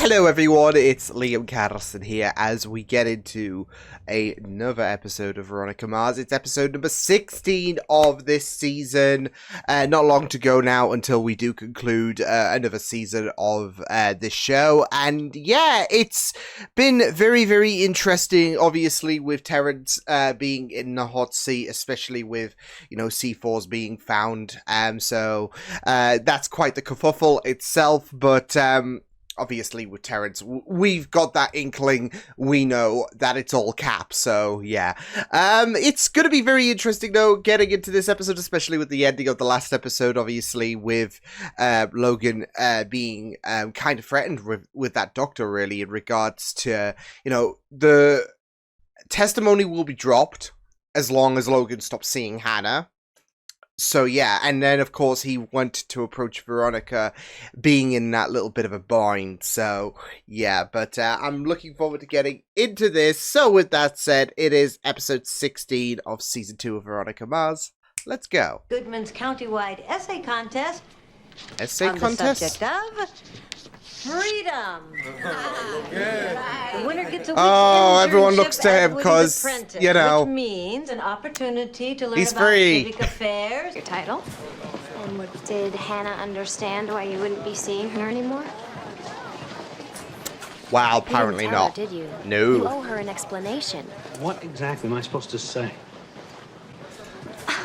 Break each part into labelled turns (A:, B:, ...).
A: Hello everyone, it's Liam Catterson here as we get into another episode of Veronica Mars. It's episode number 16 of this season. Not long to go now until we do conclude another season of this show. And yeah, it's been very, very interesting, obviously, with Terrence being in the hot seat, especially with, you know, C4s being found. So that's quite the kerfuffle itself, but obviously with Terrence, we've got that inkling, we know that it's all cap, so yeah. It's going to be very interesting though, getting into this episode, especially with the ending of the last episode, obviously, with Logan being kind of threatened with that doctor, really, in regards to, you know, the testimony will be dropped as long as Logan stops seeing Hannah. So yeah, and then of course he went to approach Veronica, being in that little bit of a bind. So yeah, but I'm looking forward to getting into this. So with that said, it is episode 16 of season 2 of Veronica Mars. Let's go.
B: Goodman's countywide essay contest.
A: Essay
B: on
A: contest?
B: The subject of freedom. The winner gets a week's
A: everyone
B: internship
A: looks to
B: as
A: him
B: Woody's
A: because,
B: apprentice,
A: you know,
B: which means an opportunity to learn
A: he's
B: about
A: free.
B: civic affairs.
C: Your title? And what did Hannah understand why you wouldn't be seeing her anymore?
A: Wow,
C: You
A: apparently
C: didn't tell
A: not.
C: her, did you?
A: No.
C: You owe her an explanation.
D: What exactly am I supposed to say?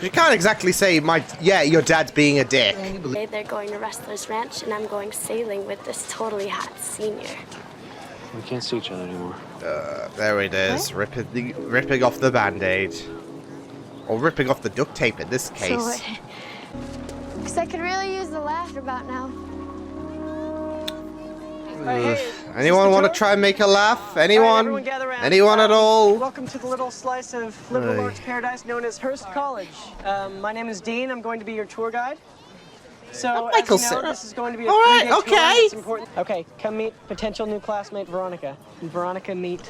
A: You can't exactly say, your dad's being a dick.
E: They're going to Wrestler's Ranch, and I'm going sailing with this totally hot senior.
D: We can't see each other anymore.
A: There it is, ripping off the band-aid. Or ripping off the duct tape in this case.
E: So what? Because I could really use the laugh about now.
A: Anyone want to try and make a laugh? Anyone?
F: Right, gather around.
A: Anyone at all?
F: Welcome to the little slice of liberal arts paradise known as Hearst College. My name is Dean. I'm going to be your tour guide. So, as you know, this is going to be a three-day tour. It's important. Okay, come meet potential new classmate Veronica. And Veronica, meet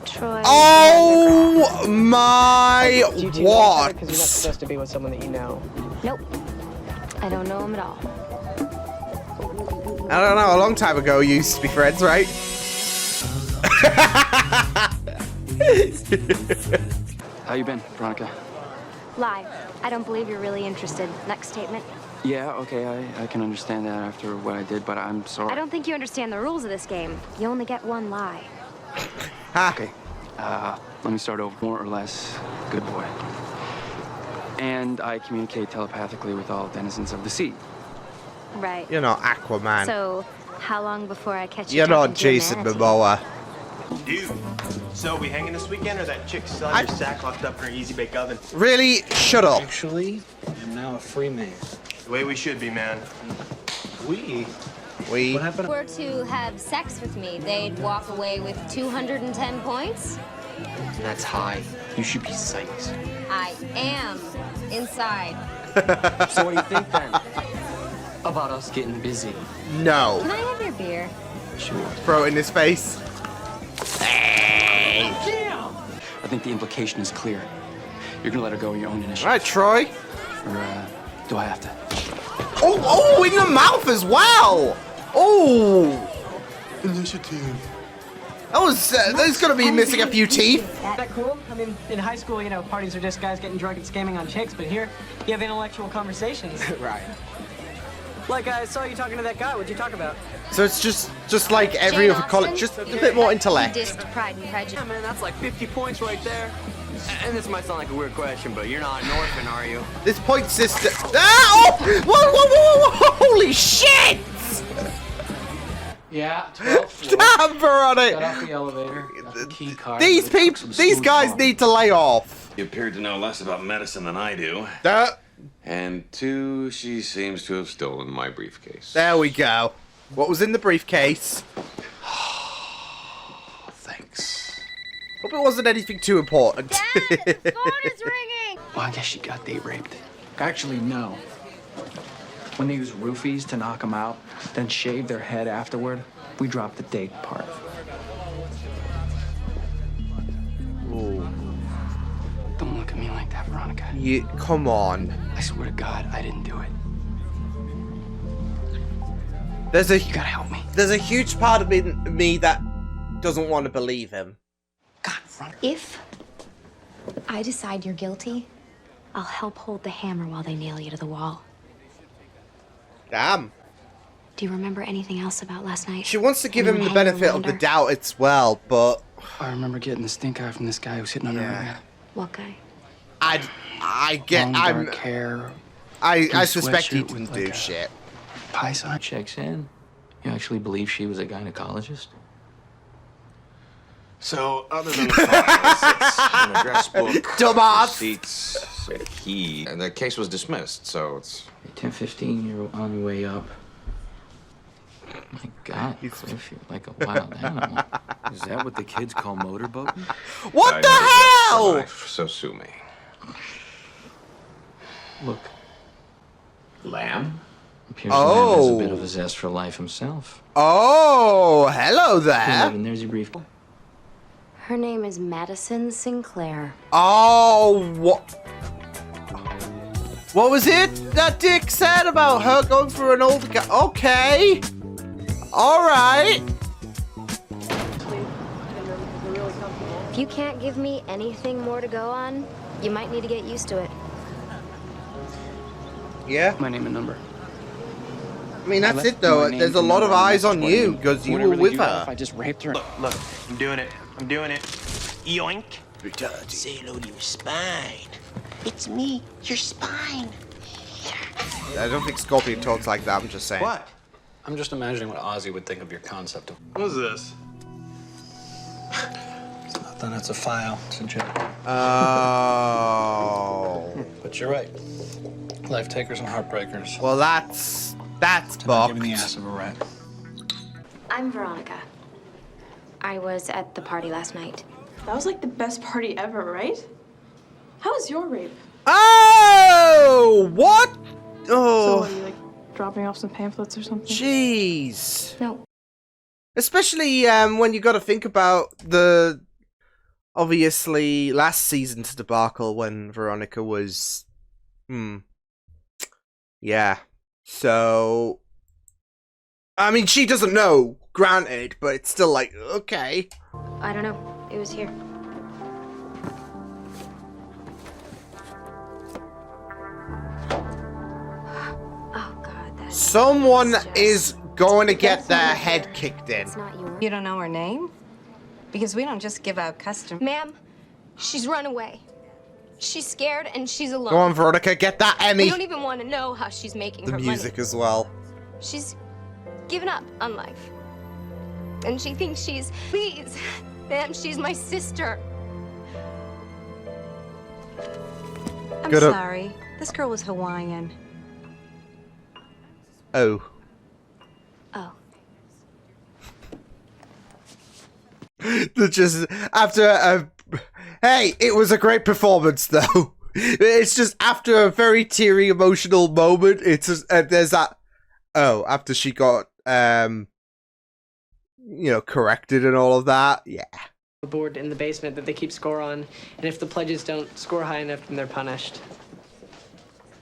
E: Troy.
A: Oh my
F: you two
A: what?
F: because you're not supposed to be with someone that you know.
C: Nope. I don't know him at all.
A: I don't know, a long time ago you used to be friends, right?
G: How you been, Veronica?
C: Lie. I don't believe you're really interested. Next statement.
G: Yeah, okay, I can understand that after what I did, but I'm sorry.
C: I don't think you understand the rules of this game. You only get one lie.
G: Okay, let me start over. More or less, good boy. And I communicate telepathically with all denizens of the sea.
C: Right.
A: You're not Aquaman.
C: So, how long before I catch you?
A: You're not
C: talking to a
A: Jason
C: manatee?
A: Momoa.
H: Dude, so we hanging this weekend, or that chick still has her sack locked up in her easy bake oven?
A: Really? Shut up.
D: Actually, I'm now a free man.
H: The way we should be, man.
D: We?
A: We.
D: What happened?
I: Were to have sex with me, they'd walk away with 210 points.
H: That's high. You should be psyched.
I: I am inside.
H: So what do you think then? About us getting busy?
A: No.
I: Can I have your beer?
H: Sure.
A: Throw it in his face. Hey.
G: I think the implication is clear. You're gonna let her go on your own initiative.
A: Alright, Troy.
G: Or, do I have to?
A: Oh, in the mouth as well. Oh.
H: Initiative.
A: There's gonna be missing a few teeth.
F: Isn't that cool? I mean, in high school, you know, parties are just guys getting drunk and scamming on chicks, but here, you have intellectual conversations.
H: Right.
F: Like, I saw you talking to that guy. What'd you talk about?
A: So it's just like every
I: Jane
A: other college,
I: Austen?
A: just a bit more intellect.
I: He dissed Pride and Prejudice.
H: Yeah, man, that's like 50 points right there. And this might sound like a weird question, but you're not an orphan, are you?
A: This point system. Ah! Oh! Whoa! Holy shit!
D: Yeah, 12th floor.
A: Damn,
D: Got
A: Veronica!
D: off the elevator. Got the key card.
A: These people, these guys need to lay off.
J: You appeared to know less about medicine than I do. And two, she seems to have stolen my briefcase.
A: There we go. What was in the briefcase?
J: Thanks.
A: Hope it wasn't anything too important.
I: Dad, the phone is ringing.
G: Well, I guess she got date raped.
D: Actually, no. When they use roofies to knock them out, then shave their head afterward, we drop the date part.
A: Ooh.
G: Don't look at me like that, Veronica.
A: Come on.
G: I swear to God, I didn't do it.
A: There's a
D: You gotta help me.
A: There's a huge part of me that doesn't want to believe him.
D: God, run.
C: If I decide you're guilty, I'll help hold the hammer while they nail you to the wall.
A: Damn.
C: Do you remember anything else about last night?
A: She wants to give him
C: Anyone
A: the
C: hanging
A: benefit
C: around
A: of the
C: her?
A: doubt as well, but
D: I remember getting the stink eye from this guy who's sitting on her head.
C: What guy?
A: I get
D: Long
A: I'm
D: dark hair.
A: I suspect he
D: sweatshirt
A: didn't
D: with
A: do
D: like a
A: shit.
D: pie sign.
K: Checks in. You actually believe she was a gynecologist?
J: So, other than the files, it's an address book,
A: Dumbass.
J: receipts, a key, and the case was dismissed, so it's...
K: 10:15, you're on your way up. My God, Cliff, you're like a wild animal.
L: Is that what the kids call motorboating?
A: What the hell?
J: Life, so sue me.
K: Look,
J: Lamb?
K: appears Lamb has a bit of a zest for life himself.
A: Oh, hello there.
K: And there's your brief.
C: Her name is Madison Sinclair.
A: Oh, what was it that Dick said about her going for an older guy? Okay. All right.
C: If you can't give me anything more to go on, you might need to get used to it.
A: Yeah.
D: My name and number.
A: I mean, that's it though. There's a lot of eyes on you because you were with her.
D: If I just raped her.
H: Look, I'm doing it. I'm doing it. Yoink.
M: Say hello to your spine. It's me, your spine.
A: I don't think Scorpion talks like that. I'm just saying.
H: What?
L: I'm just imagining what Ozzy would think of your concept of.
H: What's this?
L: It's nothing. It's a file. It's a joke.
A: Oh.
L: But you're right. Life takers and heartbreakers.
A: Well, that's
L: Not
A: bucked.
L: giving the ass of a rat.
C: I'm Veronica. I was at the party last night.
N: That was like the best party ever, right? How was your rape?
A: Oh, what?
N: So
A: Oh,
N: what, are you like dropping off some pamphlets or something?
A: jeez.
C: No.
A: Especially when you got to think about the obviously last season's debacle when Veronica was, yeah. So, I mean, she doesn't know, granted, but it's still like, okay.
C: I don't know. It was here. Oh, God. That's
A: Someone
C: just-
A: is going to get their head kicked in.
C: It's not yours.
B: You don't know her name? Because we don't just give out custom.
I: Ma'am, she's run away. She's scared and she's alone.
A: Go on, Veronica, get that
I: We
A: Emmy.
I: don't even want to know how she's making
A: The
I: her
A: music
I: money.
A: as well.
I: She's given up on life. And she thinks she's... Please, ma'am, she's my sister.
B: I'm
A: Good up.
B: sorry. This girl was Hawaiian.
A: Oh.
C: Oh.
A: Just after a... Hey, it was a great performance, though. It's just after a very teary, emotional moment, it's just, there's that... Oh, after she got, corrected and all of that. Yeah.
F: The board in the basement that they keep score on, and if the pledges don't score high enough, then they're punished.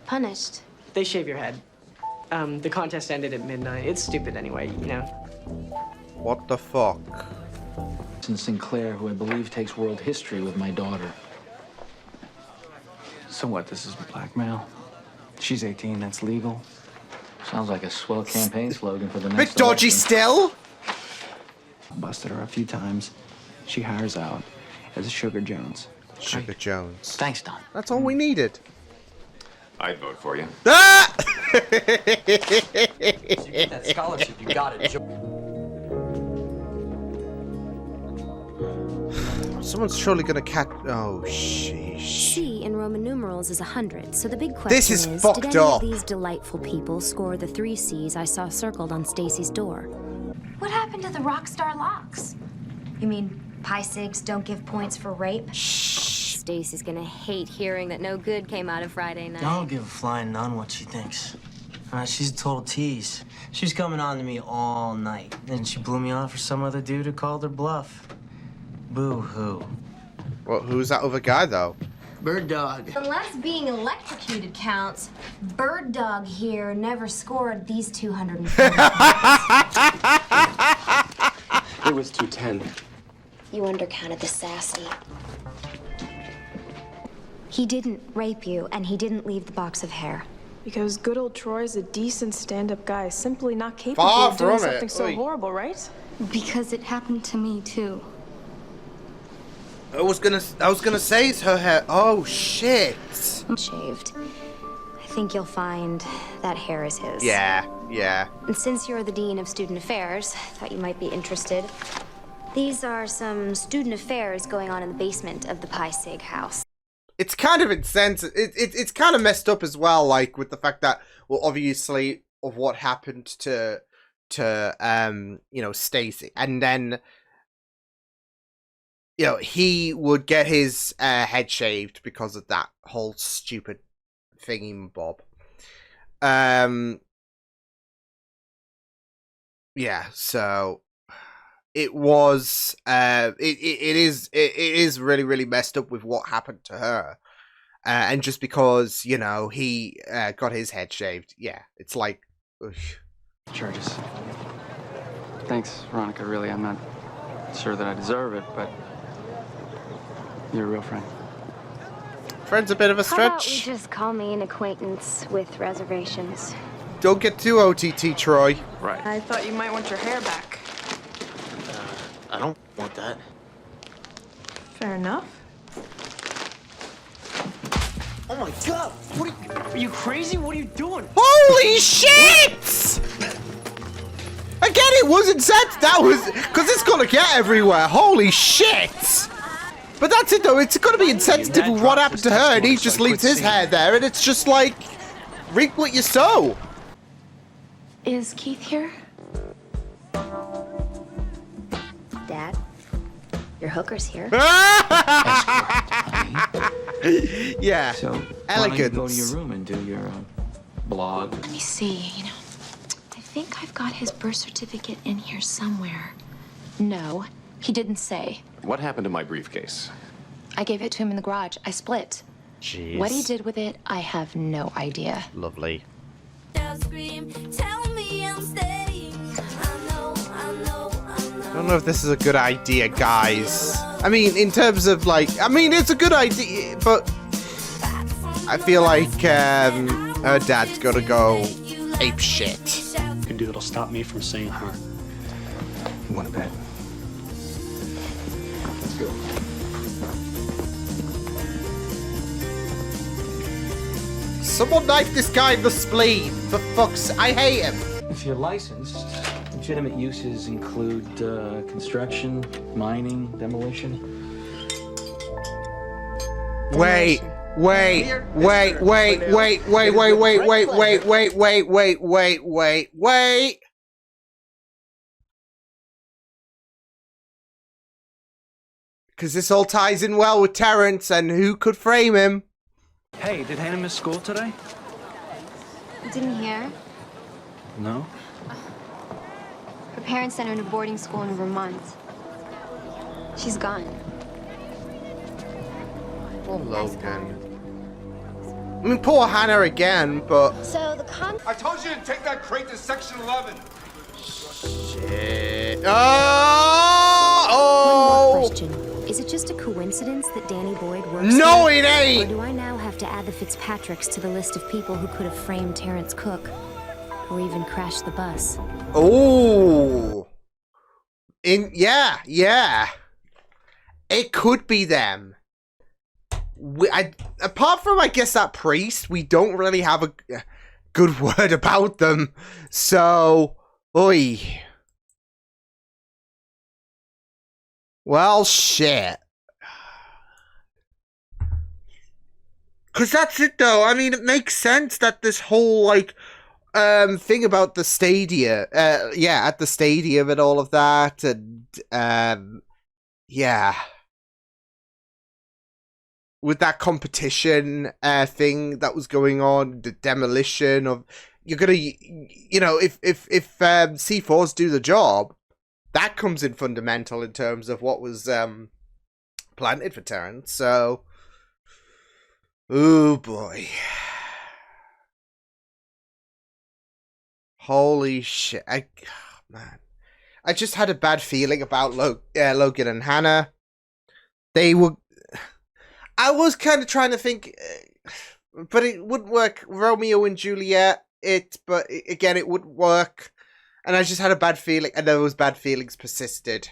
C: Punished?
F: They shave your head. The contest ended at midnight. It's stupid anyway, you know.
A: What the fuck?
K: Sinclair, who I believe takes world history with my daughter.
D: So what? This is blackmail? She's 18. That's legal.
K: Sounds like a swell campaign slogan for the
A: Bit
K: next
A: dodgy
K: election.
A: still?
D: Busted her a few times. She hires out as a Sugar Jones.
A: Sugar Jones.
K: Thanks, Don.
A: That's all we needed.
J: I'd vote for you.
A: Ah!
H: You get that scholarship, you got it.
A: Someone's surely gonna catch... Oh, sheesh.
C: C in Roman numerals is 100, so the big question
A: This is fucked
C: did any
A: up.
C: of these delightful people score the 3 C's I saw circled on Stacy's door?
I: What happened to the rock star locks? You mean pie cigs don't give points for rape?
C: Stacy's gonna hate hearing that no good came out of Friday night.
M: Don't give a flying nun what she thinks. She's a total tease. She was coming on to me all night. Then she blew me off for some other dude who called her bluff. Boo-hoo.
A: Well, who's that other guy, though?
M: Bird dog.
C: Unless being electrocuted counts, Bird Dog here never scored these 240.
G: It was 210.
C: You undercounted the sassy. He didn't rape you, and he didn't leave the box of hair.
N: Because good old Troy's a decent stand-up guy, simply not capable
A: Far
N: of doing
A: from it.
N: something so
A: Oi.
N: horrible, right?
C: Because it happened to me, too.
A: I was gonna say it's her hair. Oh shit.
C: Shaved. I think you'll find that hair is his.
A: Yeah, yeah.
C: And since you're the Dean of Student Affairs, I thought you might be interested. These are some student affairs going on in the basement of the Pi Sig house.
A: It's kind of insensitive. It's kind of messed up as well, like with the fact that, well, obviously of what happened to you know, Stacy, and then, you know, he would get his head shaved because of that whole stupid thingy bob. Yeah, so it was it is really messed up with what happened to her. And just because, you know, he got his head shaved, yeah, it's like ugh.
G: Charges. Thanks, Veronica. Really, I'm not sure that I deserve it, but you're a real friend.
A: Friend's a bit of a
C: How about we
A: stretch.
C: just call me an acquaintance with reservations?
A: Don't get too OTT, Troy.
G: Right.
N: I thought you might want your hair back.
M: I don't want that.
N: Fair enough.
M: Oh my god! What are you crazy? What are you doing?
A: Holy shit! Again, it wasn't said. That was because it's gonna get everywhere. Holy shit! But that's it though. It's gonna be insensitive with what happened to her, and he just leaves his hair there, and it's just like, reap what you sow.
C: Is Keith here? Dad? Your hooker's here.
A: Yeah.
K: So, why don't you go to
A: Elegance.
K: your room and do your blog?
C: Let me see, I think I've got his birth certificate in here somewhere. No, he didn't say.
J: What happened to my briefcase?
C: I gave it to him in the garage. I split.
A: Jeez.
C: What he did with it, I have no idea.
A: Lovely. I don't know if this is a good idea, guys. I mean, in terms of like, I mean, it's a good idea, but I feel like her dad's gonna go ape shit.
O: Can do it'll stop me from seeing her.
G: You want to bet? Let's go.
A: Someone knife this guy in the spleen. For fuck's, I hate him.
K: If you're licensed, legitimate uses include construction, mining, demolition.
A: Wait, wait. Because this all ties in well with Terrence and who could frame him.
D: Hey, did Hannah miss school today?
C: Didn't hear.
K: No?
C: Her parents sent her to boarding school in Vermont. She's gone.
A: Poor Logan. I mean, poor Hannah again, but...
C: So the
P: I told you to take that crate to section 11.
A: Shit.
C: One
A: Oh!
C: more question. Is it just a coincidence that Danny Boyd works
A: No,
C: here?
A: it ain't!
C: Or do I now have to add the Fitzpatricks to the list of people who could have framed Terrence Cook? Or even crashed the bus?
A: Oh! Yeah. It could be them. Apart from, I guess, that priest, we don't really have a good word about them. So, oi. Well, shit. Because that's it, though. I mean, it makes sense that this whole, like, thing about the stadia, at the stadium and all of that, and, yeah. With that competition, thing that was going on, the demolition of, you're gonna, you know, if C4s do the job, that comes in fundamental in terms of what was, planted for Terrence, so, Oh boy. Holy shit. Man. I just had a bad feeling about Logan and Hannah. They were... I was kind of trying to think... but it wouldn't work. Romeo and Juliet, but again, it wouldn't work. And I just had a bad feeling, and those bad feelings persisted.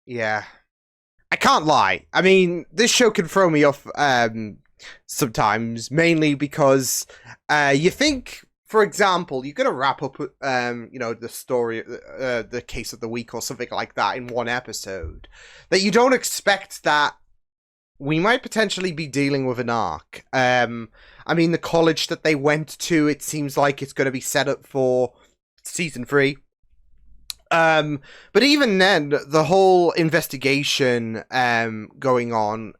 A: Yeah. I can't lie. I mean, this show can throw me off sometimes, mainly because you think, for example, you're going to wrap up, the story, the case of the week or something like that in one episode, that you don't expect that we might potentially be dealing with an arc. I mean, the college that they went to, it seems like it's going to be set up for season 3. But even then, the whole investigation going on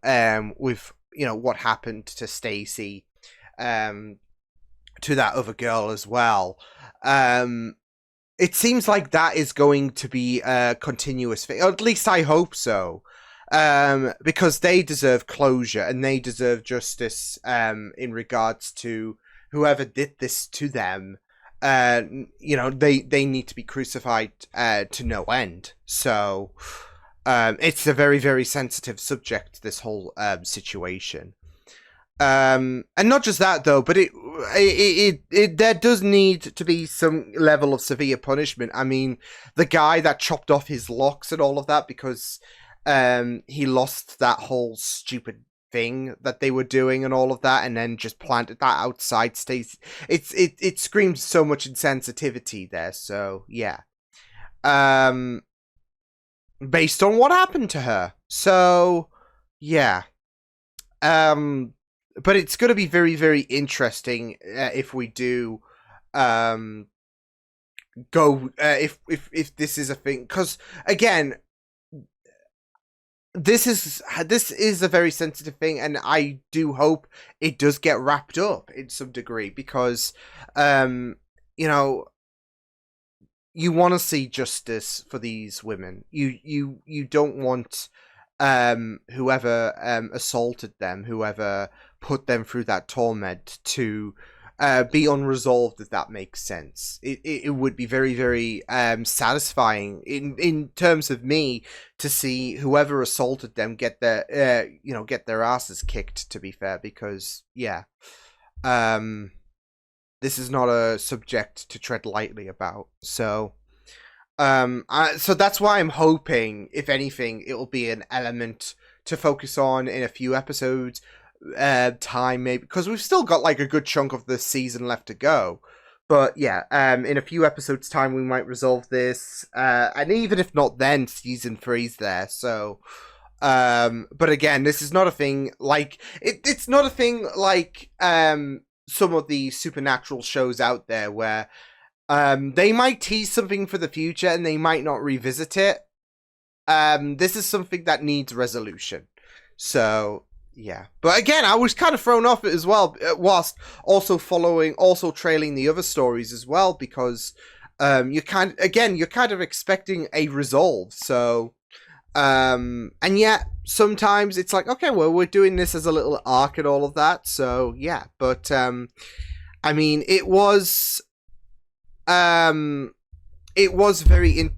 A: with, what happened to Stacy, to that other girl as well. It seems like that is going to be a continuous thing. Or at least I hope so. Because they deserve closure and they deserve justice in regards to whoever did this to them. They need to be crucified to no end. So it's a very, very sensitive subject, this whole situation. And not just that though, but it there does need to be some level of severe punishment. I mean, the guy that chopped off his locks and all of that because he lost that whole stupid thing that they were doing and all of that, and then just planted that outside Stacy. It screams so much insensitivity there. So yeah, based on what happened to her. So yeah, but it's going to be very, very interesting if we do go if this is a thing, because again, this is a very sensitive thing, and I do hope it does get wrapped up in some degree, because you want to see justice for these women. You don't want whoever assaulted them, whoever put them through that torment, to be unresolved, if that makes sense. It would be very, very satisfying in terms of me to see whoever assaulted them get their asses kicked, to be fair, because yeah, this is not a subject to tread lightly about. So so that's why I'm hoping, if anything, it'll be an element to focus on in a few episodes time, maybe, because we've still got like a good chunk of the season left to go. But yeah, in a few episodes time we might resolve this, and even if not then, season 3's there. So but again, this is not a thing like it's not a thing like some of the supernatural shows out there where they might tease something for the future and they might not revisit it. This is something that needs resolution. So yeah, but again, I was kind of thrown off it as well, whilst also trailing the other stories as well, because you're kind of expecting a resolve. So and yet sometimes it's like, okay, well, we're doing this as a little arc and all of that. So yeah, but I mean, it was very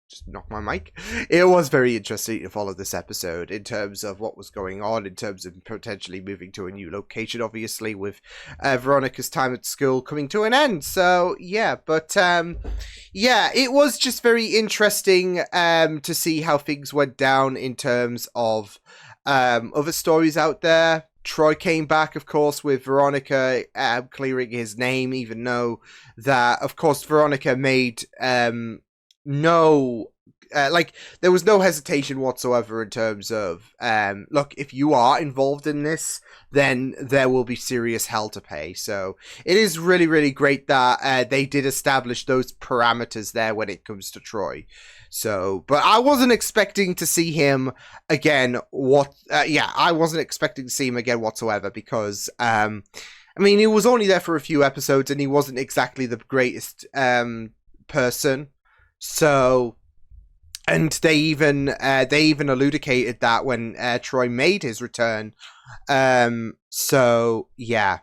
A: just knock my mic. It was very interesting to follow this episode in terms of what was going on, in terms of potentially moving to a new location, obviously, with Veronica's time at school coming to an end. So yeah, but yeah, it was just very interesting to see how things went down in terms of other stories out there. Troy came back, of course, with Veronica clearing his name, even though that, of course, Veronica made there was no hesitation whatsoever in terms of, look, if you are involved in this, then there will be serious hell to pay. So it is really, really great that they did establish those parameters there when it comes to Troy. So, but I wasn't expecting to see him again. I wasn't expecting to see him again whatsoever, because, I mean, he was only there for a few episodes and he wasn't exactly the greatest person. So And they even elucidated that when Troy made his return. So yeah.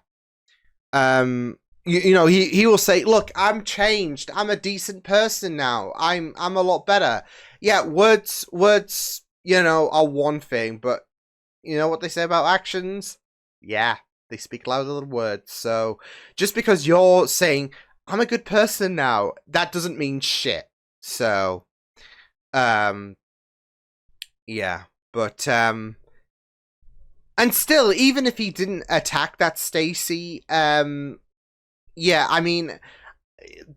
A: You know, he will say, "Look, I'm changed. I'm a decent person now. I'm a lot better." Yeah, words, you know, are one thing, but you know what they say about actions? Yeah, they speak louder than words. So just because you're saying I'm a good person now, that doesn't mean shit. So, yeah, but and still, even if he didn't attack that Stacy, yeah, I mean,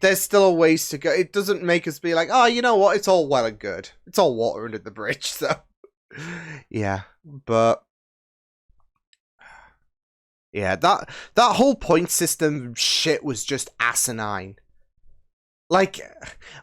A: there's still a ways to go. It doesn't make us be like, oh, you know what? It's all well and good. It's all water under the bridge. So, yeah, but yeah, that whole point system shit was just asinine. Like,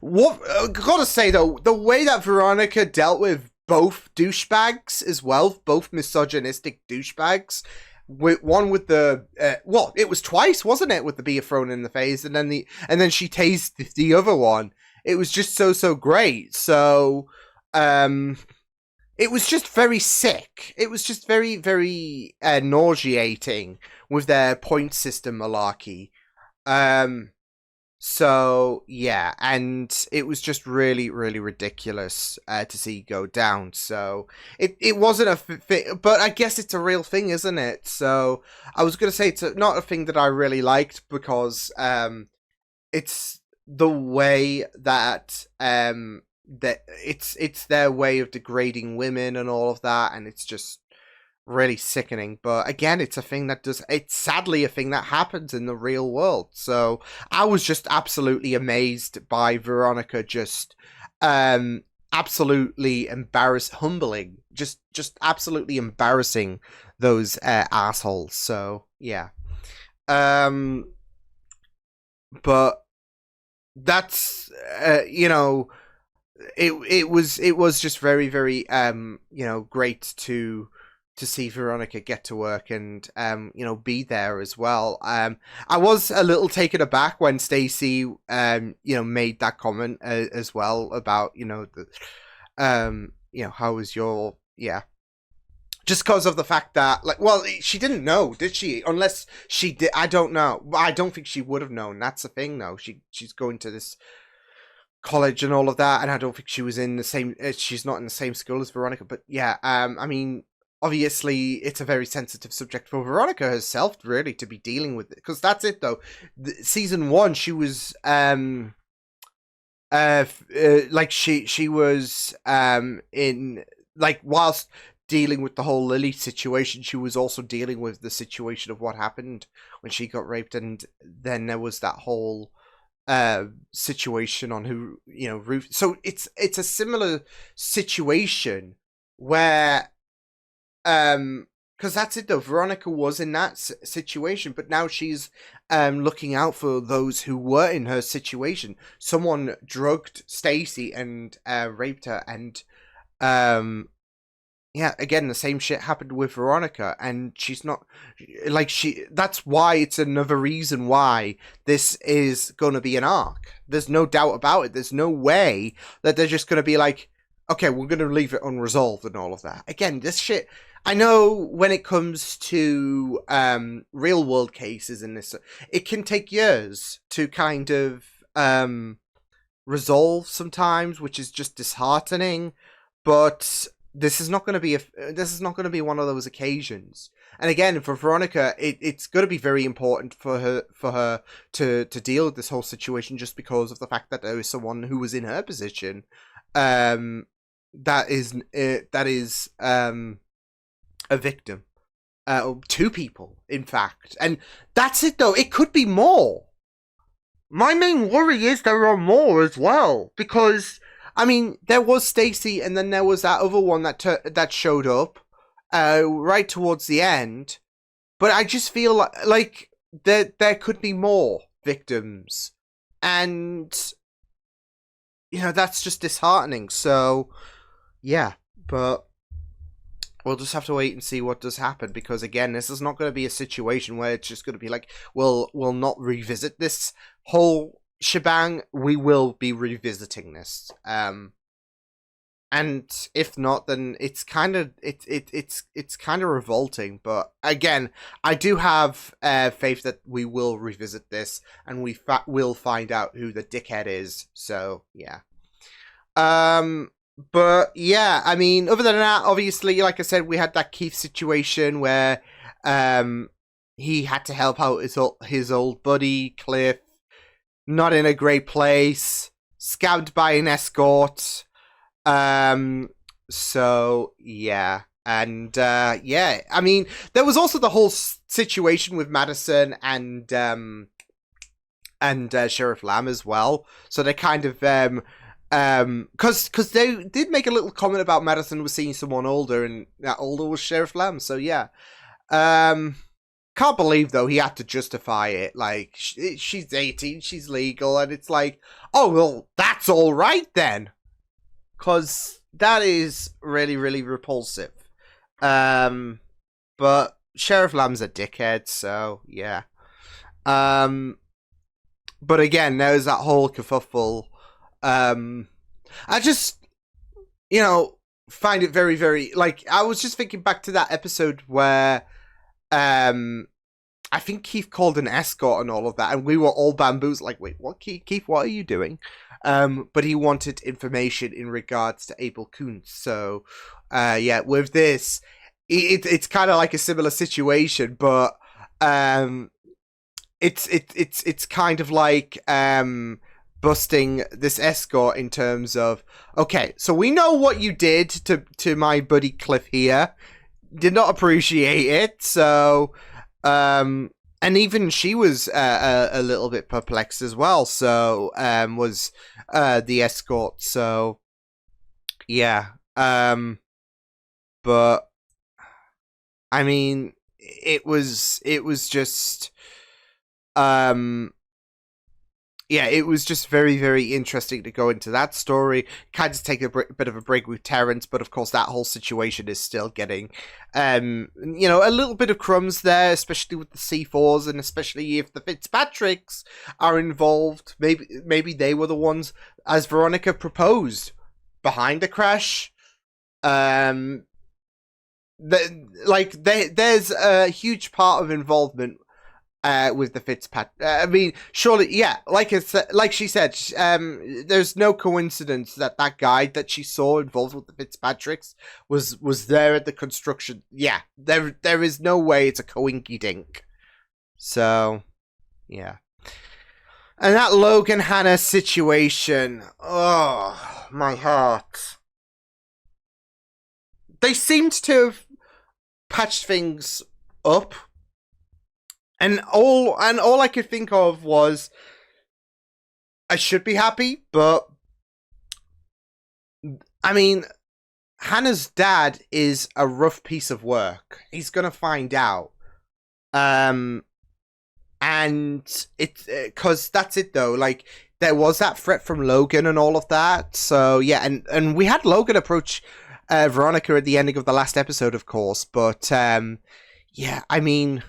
A: what? Gotta say though, the way that Veronica dealt with both douchebags as well, both misogynistic douchebags. One with the well, it was twice, wasn't it, with the beer thrown in the face, and then she tased the other one. It was just so great. So, it was just very sick. It was just very nauseating with their point system malarkey. So yeah, and it was just really ridiculous to see go down. So it wasn't a thing, but I guess it's a real thing, isn't it? So I was gonna say it's not a thing that I really liked because it's the way that that it's their way of degrading women and all of that, and it's just really sickening. But again, it's a thing that it's sadly a thing that happens in the real world. So I was just absolutely amazed by Veronica, just absolutely humbling, just absolutely embarrassing those assholes. So yeah, but that's you know, it was just very you know, great to see Veronica get to work and you know, be there as well. I was a little taken aback when Stacy you know, made that comment as well about, you know, the you know, how was your just because of the fact that, like, well, she didn't know, did she? Unless she did, I don't know. I don't think she would have known. That's the thing, though. She's going to this college and all of that, and I don't think she was in the same. She's not in the same school as Veronica, but yeah. I mean, obviously, it's a very sensitive subject for Veronica herself, really, to be dealing with it. Because that's it, though. Season 1, she was like she was in, like, whilst dealing with the whole Lily situation, she was also dealing with the situation of what happened when she got raped, and then there was that whole situation on who, you know, Ruth. So it's a similar situation where because that's it though, Veronica was in that situation, but now she's looking out for those who were in her situation. Someone drugged Stacy and raped her, and yeah, again, the same shit happened with Veronica, and she's not, like, that's why it's another reason why this is going to be an arc. There's no doubt about it. There's no way that they're just going to be like, okay, we're going to leave it unresolved and all of that. Again, this shit, I know when it comes to real world cases in this, it can take years to kind of resolve sometimes, which is just disheartening, but this is not going to be one of those occasions. And again, for Veronica, it's going to be very important for her to deal with this whole situation, just because of the fact that there is someone who was in her position, that is a victim, two people, in fact, and that's it though. It could be more. My main worry is there are more as well, because I mean, there was Stacy, and then there was that other one that showed up right towards the end. But I just feel like there could be more victims, and you know, that's just disheartening. So yeah, but we'll just have to wait and see what does happen, because again, this is not going to be a situation where it's just going to be like, we'll not revisit this whole shebang. We will be revisiting this. And if not, then it's kind of it's kind of revolting. But again, I do have faith that we will revisit this and we will find out who the dickhead is. So yeah. But yeah, I mean, other than that, obviously, like I said, we had that Keith situation where he had to help out his old buddy Cliff, not in a great place, scabbed by an escort. So yeah, and yeah, I mean, there was also the whole situation with Madison and Sheriff Lamb as well. So they kind of because they did make a little comment about Madison was seeing someone older, and that older was Sheriff Lamb. So yeah, can't believe though he had to justify it. Like she's 18, she's legal, and it's like, oh well, that's all right then. Because that is really, really repulsive. But Sheriff Lamb's a dickhead, so yeah. But again, there's that whole kerfuffle. I just, find it very, very, like, I was just thinking back to that episode where, I think Keith called an escort and all of that, and we were all bamboozled, like, wait, what, Keith, what are you doing? But he wanted information in regards to Abel Kuntz. So, yeah, with this, it's kind of like a similar situation, but it's kind of like busting this escort in terms of, okay, so we know what you did to my buddy Cliff here. Did not appreciate it, so and even she was a little bit perplexed as well. So was the escort. So yeah, but I mean, it was just yeah, it was just very, very interesting to go into that story. Kind of take a bit of a break with Terrence, but of course that whole situation is still getting, a little bit of crumbs there, especially with the C4s, and especially if the Fitzpatricks are involved. Maybe they were the ones, as Veronica proposed, behind the crash. There's a huge part of involvement with the Fitzpatrick. I mean, surely, yeah, like she said, there's no coincidence that guy that she saw involved with the Fitzpatricks was there at the construction. Yeah, there is no way it's a coinky dink. So, yeah. And that Logan Hannah situation, oh, my heart. They seemed to have patched things up. And all I could think of was, I should be happy, but I mean, Hannah's dad is a rough piece of work. He's gonna find out, and it's because that's it though. Like there was that threat from Logan and all of that. So yeah, and we had Logan approach Veronica at the ending of the last episode, of course. But yeah, I mean.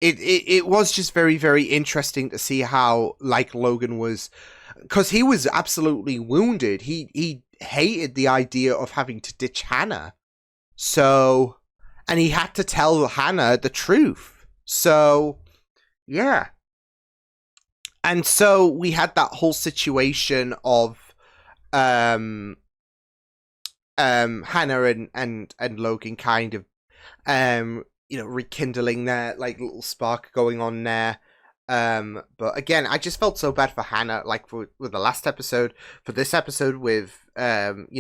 A: It was just very, very interesting to see how, like, Logan was, because he was absolutely wounded. He hated the idea of having to ditch Hannah. So, and he had to tell Hannah the truth. So, yeah. And so we had that whole situation of Hannah and Logan kind of rekindling their like little spark going on there. But again, I just felt so bad for Hannah, like with the last episode, for this episode with the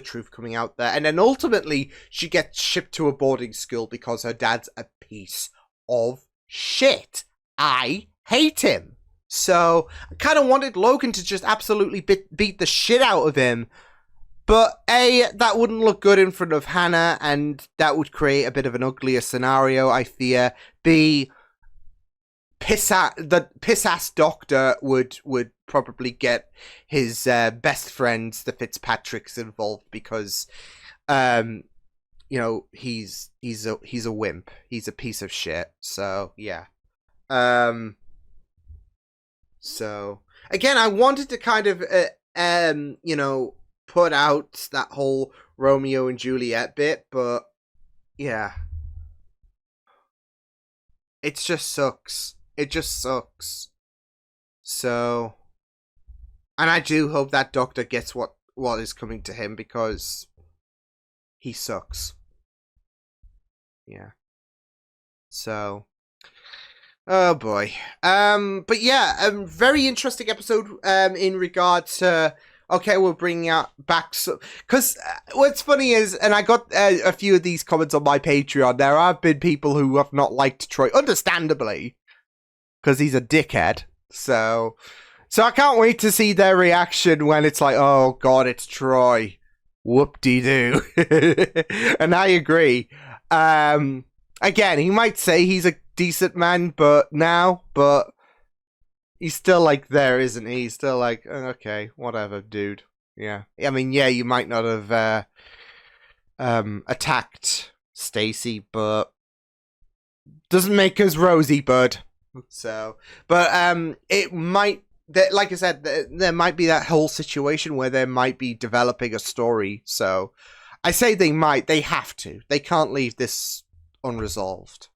A: truth coming out there, and then ultimately she gets shipped to a boarding school because her dad's a piece of shit. I hate him. So I kind of wanted Logan to just absolutely beat the shit out of him. But A, that wouldn't look good in front of Hannah, and that would create a bit of an uglier scenario, I fear. B, the piss-ass doctor would probably get his best friends, the Fitzpatricks, involved because, he's a wimp. He's a piece of shit. So, yeah. again, I wanted to kind of, you know, put out that whole Romeo and Juliet bit, but yeah. It just sucks. It just sucks. So, and I do hope that doctor gets what is coming to him, because he sucks. Yeah. So, oh boy. But yeah, very interesting episode in regards to, okay, we're bringing out back, so, because what's funny is, and I got a few of these comments on my Patreon, there have been people who have not liked Troy, understandably, because he's a dickhead. So I can't wait to see their reaction when it's like, oh god, it's Troy. Whoop-de-doo. And I agree. Again, he might say he's a decent man, but he's still like there, isn't he? He's still like, okay, whatever, dude. Yeah. I mean, yeah, you might not have attacked Stacy, but doesn't make us rosy, bud. So, but it might, like I said, there might be that whole situation where they might be developing a story. So I say they might, they have to. They can't leave this unresolved.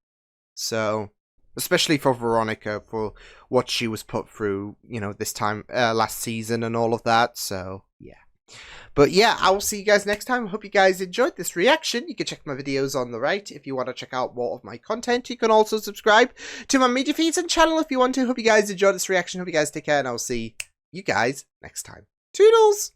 A: So, especially for Veronica, for what she was put through, you know, this time, last season and all of that. So, yeah. But yeah, I will see you guys next time. I hope you guys enjoyed this reaction. You can check my videos on the right if you want to check out more of my content. You can also subscribe to my media feeds and channel if you want to. Hope you guys enjoyed this reaction. Hope you guys take care, and I'll see you guys next time. Toodles!